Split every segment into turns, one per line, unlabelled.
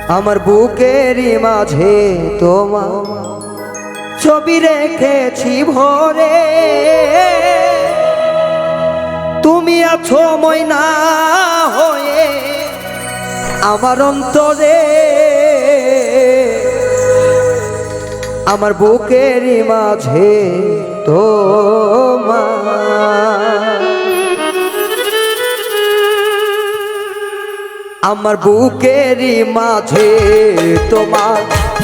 আমার বুকেরই মাঝে তোমার ছবি রেখেছি ভরে, তুমি আছো ময়না হয়ে আমার অন্তরে। আমার বুকেরই মাঝে তোমার, আমার বুকেরই মাঝে তোমার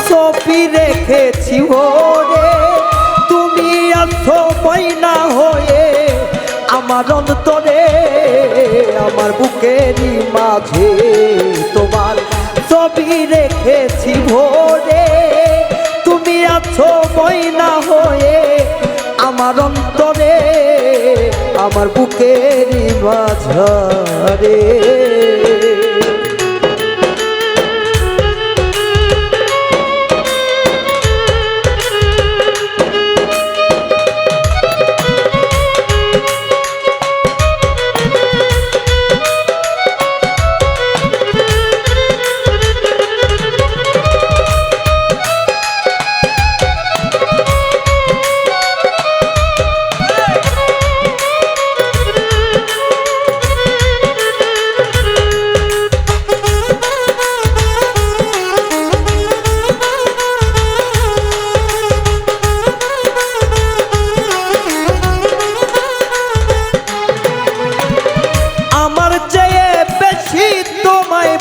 ছবি রেখেছি ওরে, তুমি আছো ময়না হয়ে আমার অন্তরে। আমার বুকেরই মাঝে তোমার ছবি রেখেছি ভরে, তুমি আছো ময়না হয়ে আমার অন্তরে। আমার বুকেরই মাঝে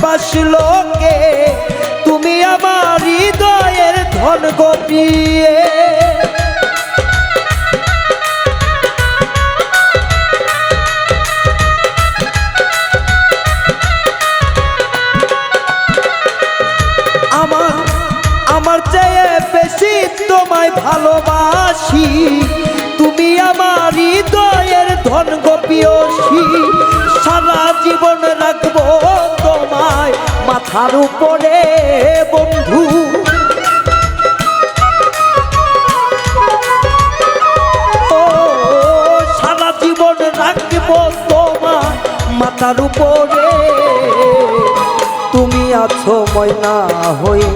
বাসলোকে, তুমি আমার হৃদয়ের ধন গপিয়ে। আমার চেয়ে বেশি তোমায় ভালোবাসি, তুমি আমার হৃদয়ের ধন গোপিয়সী। সারা জীবন রাখবো তোমায় মাথার উপরে বন্ধু, ও সারা জীবন রাখবো তোমায় মাথার উপরে। তুমি আছো ময়না হয়ে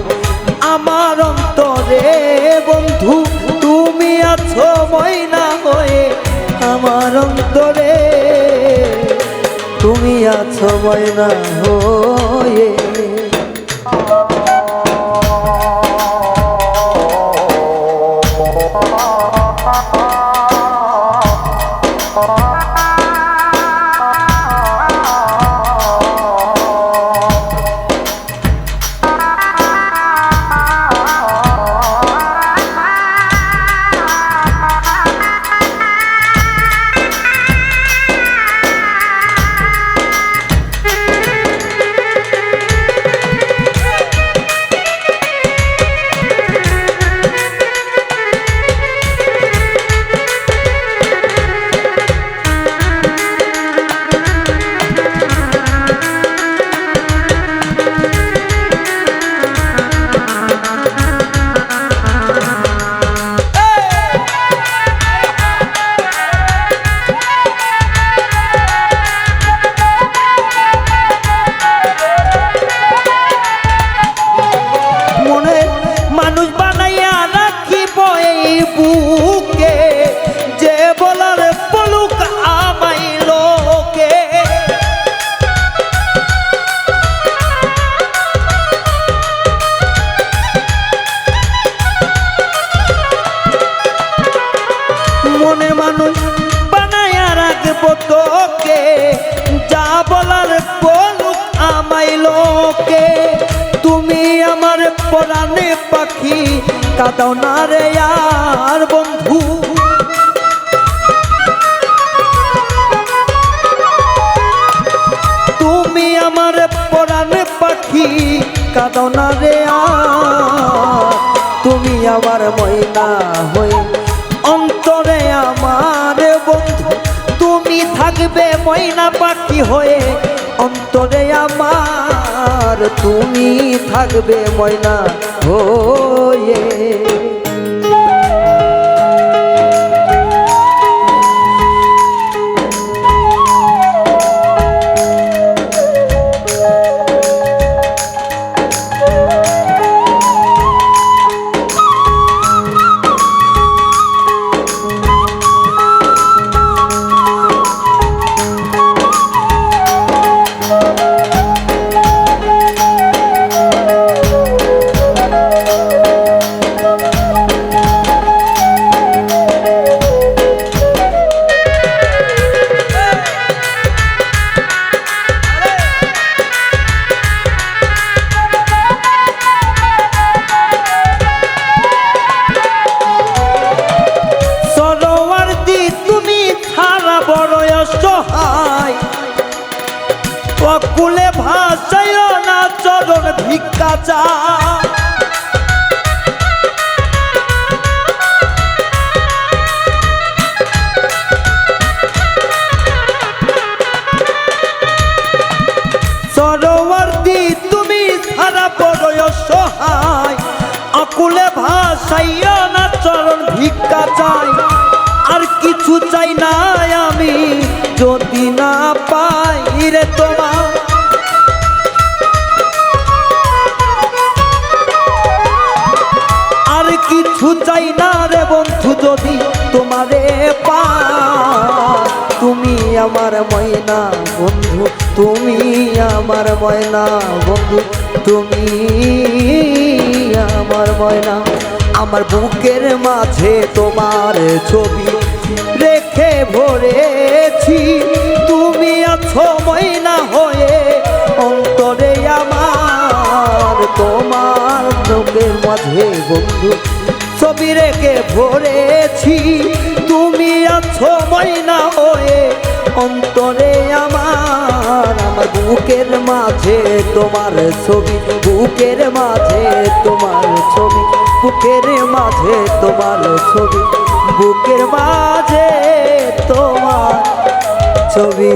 আমার অন্তরে বন্ধু, তুমি আছো ময়না হয়ে আমার অন্তরে। তুমি আছো ময়না হয়ে বুকে যে বলার পলুক আমায় লোকে। মনে মানুষ বানায়া রাখবো তোকে, যা বলার পলুক আমায় লোকে। তুমি আমার পরাণে পাখি, কাঁদাও না রে আর বন্ধু। তুমি আমার পরাণে পাখি, কাঁদাও না রে আর। তুমি আমার ময়না হয়ে অন্তরে আমার বন্ধু, তুমি থাকবে ময়না পাখি হয়ে অন্তরে আমার। তুমি থাকবে ময়না হয়ে। ভিক্ষা চাই। সরোয়ার্দী তুমি সারা বড় অসহায়, আকুলে ভাসাইয়া না চরণ ভিক্ষা চাই। আর কিছু চাই না আমি যদি না পাই রে তোমার, আর কিছু চাই না রে বন্ধু যদি তোমারে পাই। তুমি আমার ময়না বন্ধু, তুমি আমার ময়না বন্ধু, তুমি আমার ময়না। আমার বুকের মাঝে তোমার ছবি রেখে ভরেছি, তুমি আছো ময়না হয়ে অন্তরে আমার। তোমার বুকের মাঝে বন্ধু ছবি রেখে ভরেছি, তুমি আছো ময়না হয়ে অন্তরে আমার। আমার বুকের মাঝে তোমার ছবি, বুকের মাঝে তোমার ছবি, বুকের মাঝে তোমার ছবি, বুকের মাঝে তোমার ছবি।